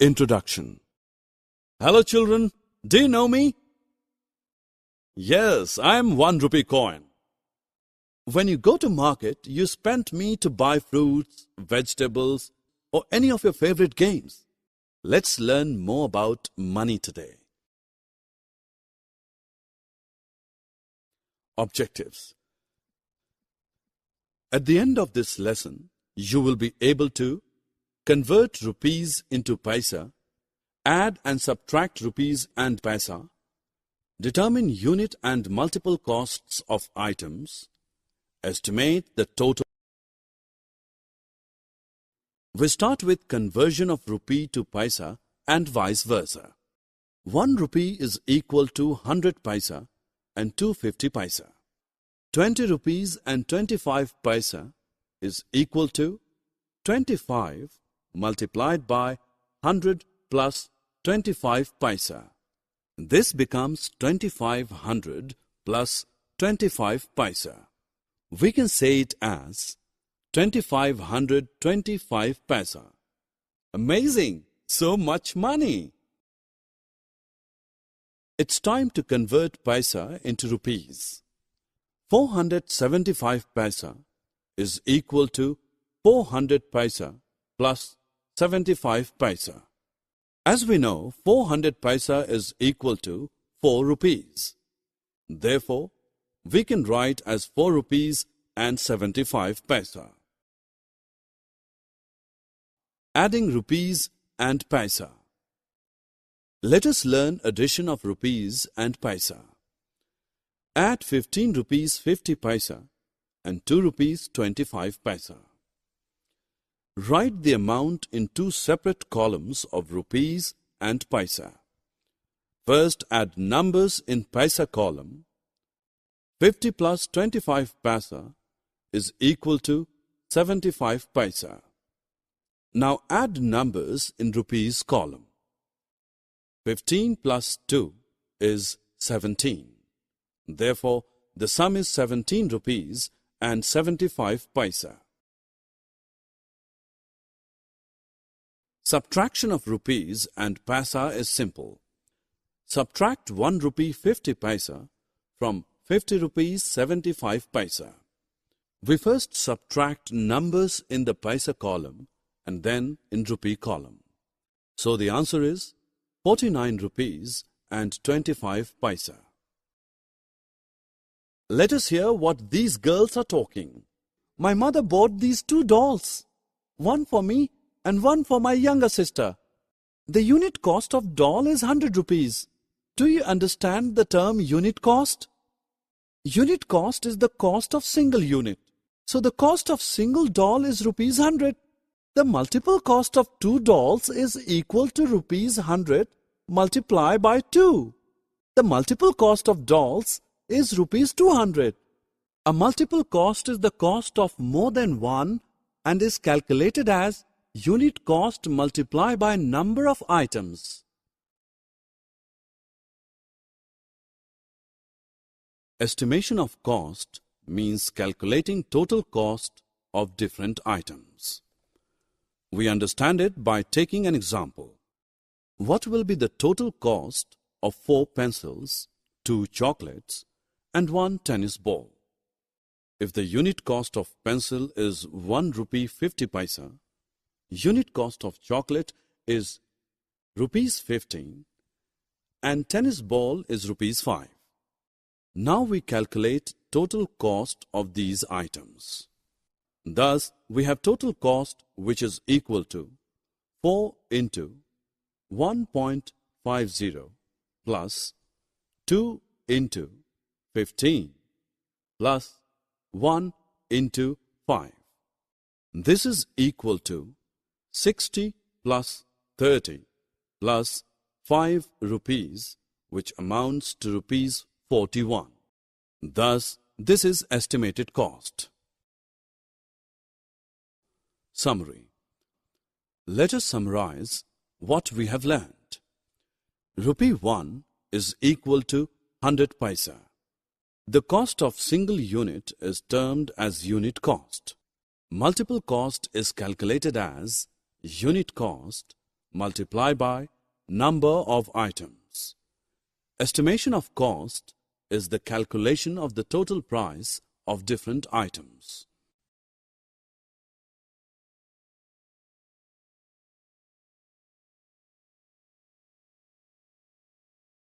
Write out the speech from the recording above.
Introduction. Hello children, do you know me? Yes, I am 1 rupee coin. When you go to market, you spend me to buy fruits, vegetables, or any of your favorite games. Let's learn more about money today. Objectives. At the end of this lesson, you will be able to convert rupees into paisa, add and subtract rupees and paisa, determine unit and multiple costs of items, estimate the total. We start with conversion of rupee to paisa and vice versa. 1 rupee is equal to 100 paisa and 250 paisa. 20 rupees and 25 paisa is equal to 25 multiplied by 100 plus 25 paisa. This becomes 2500 plus 25 paisa. We can say it as 2525 paisa. Amazing! So much money! It's time to convert paisa into rupees. 475 paisa is equal to 400 paisa plus 75 paisa. As we know, 400 paisa is equal to 4 rupees. Therefore, we can write as 4 rupees and 75 paisa. Adding rupees and paisa. Let us learn addition of rupees and paisa. Add 15 rupees 50 paisa and 2 rupees 25 paisa. Write the amount in 2 separate columns of rupees and paisa. First, add numbers in paisa column. 50 plus 25 paisa is equal to 75 paisa. Now add numbers in rupees column. 15 plus 2 is 17. Therefore, the sum is 17 rupees and 75 paisa. Subtraction of rupees and paisa is simple. Subtract 1 rupee 50 paisa from 50 rupees 75 paisa. We first subtract numbers in the paisa column and then in rupee column. So the answer is 49 rupees and 25 paisa. Let us hear what these girls are talking. My mother bought these 2 dolls, one for me and one for my younger sister. The unit cost of doll is 100 rupees. Do you understand the term unit cost? Unit cost is the cost of single unit. So the cost of single doll is rupees 100. The multiple cost of 2 dolls is equal to rupees 100 multiplied by 2. The multiple cost of dolls is rupees 200. A multiple cost is the cost of more than one and is calculated as unit cost multiplied by number of items. Estimation of cost means calculating total cost of different items. We understand it by taking an example. What will be the total cost of 4 pencils, 2 chocolates, and 1 tennis ball? If the unit cost of pencil is 1 rupee 50 paisa, unit cost of chocolate is rupees 15 and tennis ball is rupees 5. Now we calculate total cost of these items. Thus, we have total cost which is equal to 4 into 1.50 plus 2 into 15 plus 1 into 5. This is equal to 60 plus 30 plus 5 rupees, which amounts to rupees 41. Thus, this is estimated cost. Summary. Let us summarize what we have learned. Rupee 1 is equal to 100 paisa. The cost of single unit is termed as unit cost. Multiple cost is calculated as unit cost multiply by number of items. Estimation of cost is the calculation of the total price of different items.